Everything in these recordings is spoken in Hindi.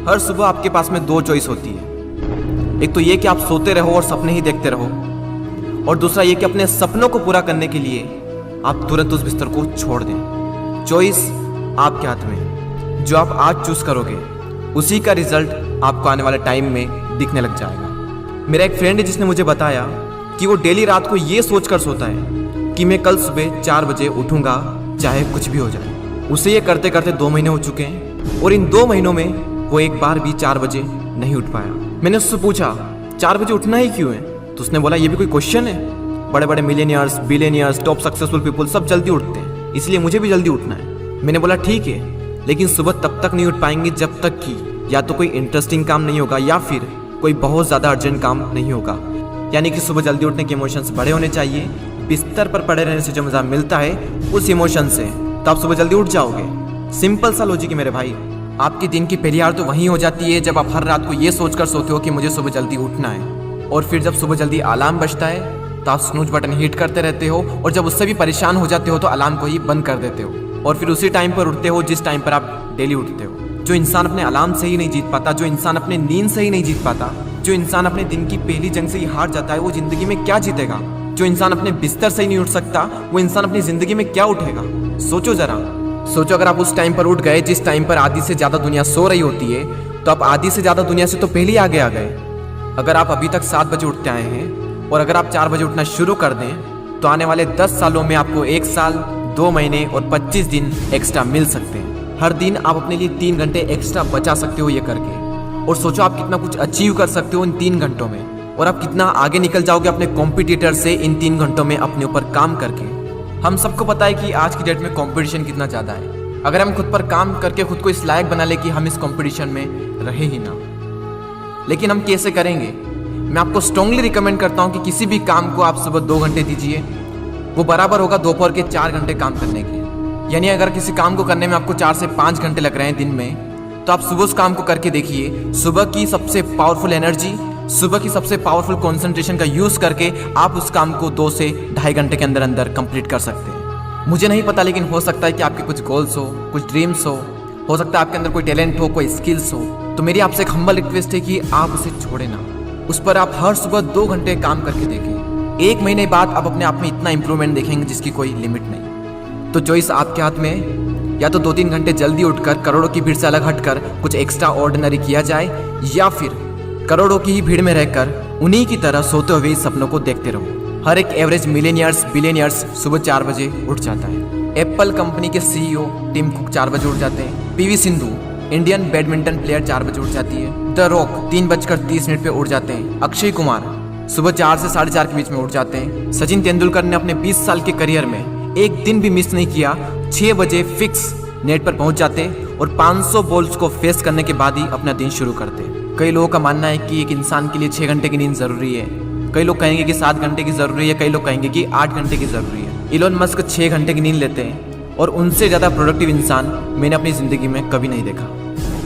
हर सुबह आपके पास में दो चॉइस होती है। एक तो ये कि आप सोते रहो और सपने ही देखते रहो, और दूसरा ये कि अपने सपनों को पूरा करने के लिए आप तुरंत उस बिस्तर को छोड़ दें। चॉइस आपके हाथ में है। जो आप आज चूज करोगे उसी का रिजल्ट आपको आने वाले टाइम में दिखने लग जाएगा। मेरा एक फ्रेंड है जिसने मुझे बताया कि वो डेली रात को ये सोच कर सोता है कि मैं कल सुबह 4 बजे उठूंगा चाहे कुछ भी हो जाए। उसे ये करते करते 2 महीने हो चुके हैं और इन 2 महीनों में वो एक बार भी 4 बजे नहीं उठ पाया। मैंने उससे पूछा 4 बजे उठना ही क्यों है, तो उसने बोला ये भी कोई क्वेश्चन है। बड़े बड़े millionaires, billionaires, top successful people सब जल्दी उठते हैं, इसलिए मुझे भी जल्दी उठना है। मैंने बोला ठीक है, लेकिन सुबह तब तक नहीं उठ पाएंगे जब तक कि या तो कोई इंटरेस्टिंग काम नहीं होगा या फिर कोई बहुत ज़्यादा अर्जेंट काम नहीं होगा। यानी कि सुबह जल्दी उठने के इमोशंस बड़े होने चाहिए। बिस्तर पर पड़े रहने से जो मज़ा मिलता है उस इमोशन से, तो आप सुबह जल्दी उठ जाओगे। सिंपल सा लॉजिक है मेरे भाई। आपकी दिन की पहली हार तो वहीं हो जाती है जब आप हर रात को ये सोचकर सोते हो कि मुझे सुबह जल्दी उठना है, और फिर जब सुबह जल्दी अलार्म बजता है तो आप स्नूज बटन हिट करते रहते हो, और जब उससे भी परेशान हो जाते हो तो अलार्म को ही बंद कर देते हो, और फिर उसी टाइम पर उठते हो जिस टाइम पर आप डेली उठते हो। जो इंसान अपने अलार्म से ही नहीं जीत पाता, जो इंसान अपने नींद से ही नहीं जीत पाता, जो इंसान अपने दिन की पहली जंग से ही हार जाता है, वो जिंदगी में क्या जीतेगा। जो इंसान अपने बिस्तर से ही नहीं उठ सकता, वो इंसान अपनी जिंदगी में क्या उठेगा। सोचो जरा, सोचो अगर आप उस टाइम पर उठ गए जिस टाइम पर आधी से ज़्यादा दुनिया सो रही होती है, तो आप आधी से ज़्यादा दुनिया से तो पहले ही आगे आ गए। अगर आप अभी तक 7 बजे उठते आए हैं और अगर आप 4 बजे उठना शुरू कर दें, तो आने वाले 10 सालों में आपको 1 साल, 2 महीने और 25 दिन एक्स्ट्रा मिल सकते हैं। हर दिन आप अपने लिए 3 घंटे एक्स्ट्रा बचा सकते हो ये करके। और सोचो आप कितना कुछ अचीव कर सकते हो इन 3 घंटों में, और आप कितना आगे निकल जाओगे अपने कॉम्पिटिटर से इन 3 घंटों में अपने ऊपर काम करके। हम सबको पता है कि आज की डेट में कंपटीशन कितना ज़्यादा है। अगर हम खुद पर काम करके खुद को इस लायक बना ले कि हम इस कंपटीशन में रहे ही ना, लेकिन हम कैसे करेंगे? मैं आपको स्ट्रांगली रिकमेंड करता हूं कि किसी भी काम को आप सुबह 2 घंटे दीजिए, वो बराबर होगा दोपहर के 4 घंटे काम करने के। यानी अगर किसी काम को करने में आपको 4 से 5 घंटे लग रहे हैं दिन में, तो आप सुबह उस काम को करके देखिए। सुबह की सबसे पावरफुल एनर्जी, सुबह की सबसे पावरफुल कंसंट्रेशन का यूज़ करके आप उस काम को 2 से ढाई घंटे के अंदर अंदर कंप्लीट कर सकते हैं। मुझे नहीं पता, लेकिन हो सकता है कि आपके कुछ गोल्स हो, कुछ ड्रीम्स हो सकता है आपके अंदर कोई टैलेंट हो, कोई स्किल्स हो। तो मेरी आपसे एक हम्बल रिक्वेस्ट है कि आप उसे छोड़े ना, उस पर आप हर सुबह 2 घंटे काम करके देखें। 1 महीने बाद आप अपने आप में इतना इंप्रूवमेंट देखेंगे जिसकी कोई लिमिट नहीं। तो चॉइस आपके हाथ में है, या तो 2-3 घंटे जल्दी उठकर करोड़ों की भीड़ से अलग हटकर कुछ एक्स्ट्रा ऑर्डिनरी किया जाए, या फिर करोड़ों की ही भीड़ में रहकर उन्हीं की तरह सोते हुए सपनों को देखते रहो। हर एक एवरेज मिलियनियर्स, बिलियनियर्स सुबह 4 बजे उठ जाता है। एप्पल कंपनी के CEO टिम कुक 4 बजे उठ जाते हैं। PV Sindhu Indian badminton player 4 बजे उठ जाती है। द रॉक 3:30 पे उठ जाते हैं। अक्षय कुमार सुबह 4 से 4:30 के बीच में उठ जाते हैं। सचिन तेंदुलकर ने अपने 20 साल के करियर में एक दिन भी मिस नहीं किया। 6 बजे फिक्स नेट पर पहुंच जाते और 500 बॉल्स को फेस करने के बाद ही अपना दिन शुरू करते। कई लोगों का मानना है कि एक इंसान के लिए 6 घंटे की नींद जरूरी है, कई लोग कहेंगे कि 7 घंटे की जरूरी है, कई लोग कहेंगे कि 8 घंटे की जरूरी है। इलोन मस्क 6 घंटे की नींद लेते हैं, और उनसे ज़्यादा प्रोडक्टिव इंसान मैंने अपनी ज़िंदगी में कभी नहीं देखा।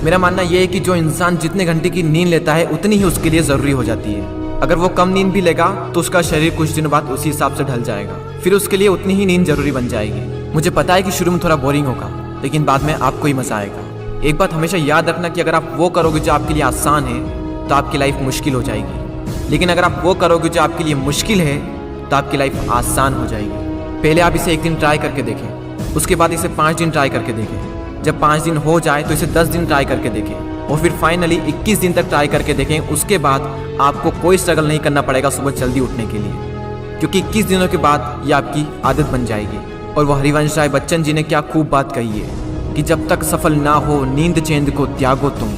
मेरा मानना यह है कि जो इंसान जितने घंटे की नींद लेता है उतनी ही उसके लिए ज़रूरी हो जाती है। अगर वो कम नींद भी लेगा तो उसका शरीर कुछ दिनों बाद उसी हिसाब से ढल जाएगा, फिर उसके लिए उतनी ही नींद जरूरी बन जाएगी। मुझे पता है कि शुरू में थोड़ा बोरिंग होगा, लेकिन बाद में आपको ही मज़ा आएगा। एक बात हमेशा याद रखना कि अगर आप वो करोगे जो आपके लिए आसान है तो आपकी लाइफ मुश्किल हो जाएगी, लेकिन अगर आप वो करोगे जो आपके लिए मुश्किल है तो आपकी लाइफ आसान हो जाएगी। पहले आप इसे 1 दिन ट्राई करके देखें, उसके बाद इसे 5 दिन ट्राई करके देखें। जब 5 दिन हो जाए तो इसे 10 दिन ट्राई करके देखें, और फिर फाइनली 21 दिन तक ट्राई करके देखें। उसके बाद आपको कोई स्ट्रगल नहीं करना पड़ेगा सुबह जल्दी उठने के लिए, क्योंकि 21 दिनों के बाद ये आपकी आदत बन जाएगी। और वो हरिवंश राय बच्चन जी ने क्या खूब बात कही है कि जब तक सफल ना हो नींद चैन को त्यागो तुम,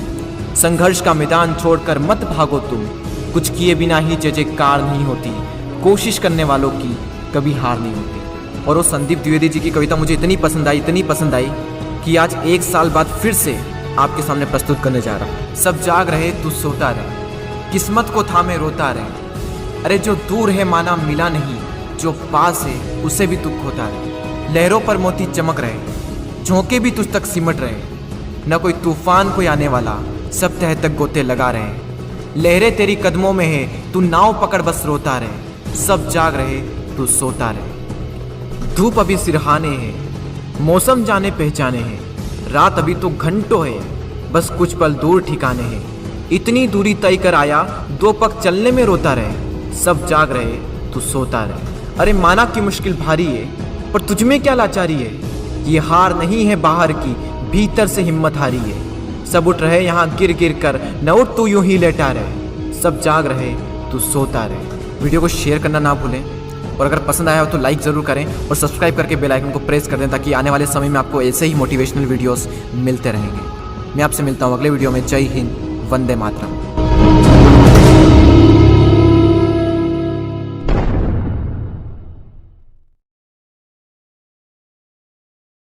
संघर्ष का मैदान छोड़कर मत भागो तुम, कुछ किए बिना ही जय जयकार नहीं होती, कोशिश करने वालों की कभी हार नहीं होती। और वो संदीप द्विवेदी जी की कविता मुझे इतनी पसंद आई कि आज 1 साल बाद फिर से आपके सामने प्रस्तुत करने जा रहा हूँ। सब जाग रहे तू सोता रहे, किस्मत को थामे रोता रहे, अरे जो दूर है माना मिला नहीं, जो पास है उसे भी तू खोता रहे। लहरों पर मोती चमक रहे, झोंके भी तुझ तक सिमट रहे, न कोई तूफान कोई आने वाला, सब तह तक गोते लगा रहे। लहरें तेरी कदमों में है, तू नाव पकड़ बस रोता रहे, सब जाग रहे तू सोता रहे। धूप अभी सिरहाने है, मौसम जाने पहचाने हैं, रात अभी तो घंटों है, बस कुछ पल दूर ठिकाने हैं। इतनी दूरी तय कर आया, 2 पग चलने में रोता रहे। सब जाग रहे, तू सोता रहे। अरे माना कि मुश्किल भारी है, पर तुझमें क्या लाचारी है। ये हार नहीं है बाहर की, भीतर से हिम्मत हारी है। सब उठ रहे यहाँ गिर गिर कर, न उठ तू यूं ही लेटा रहे। सब जाग रहे, तू सोता रहे। वीडियो को शेयर करना ना भूलें, और अगर पसंद आया हो तो लाइक ज़रूर करें और सब्सक्राइब करके बेल आइकन को प्रेस कर दें, ताकि आने वाले समय में आपको ऐसे ही मोटिवेशनल वीडियोस मिलते रहेंगे। मैं आपसे मिलता हूँ अगले वीडियो में। जय हिंद, वंदे मातरम।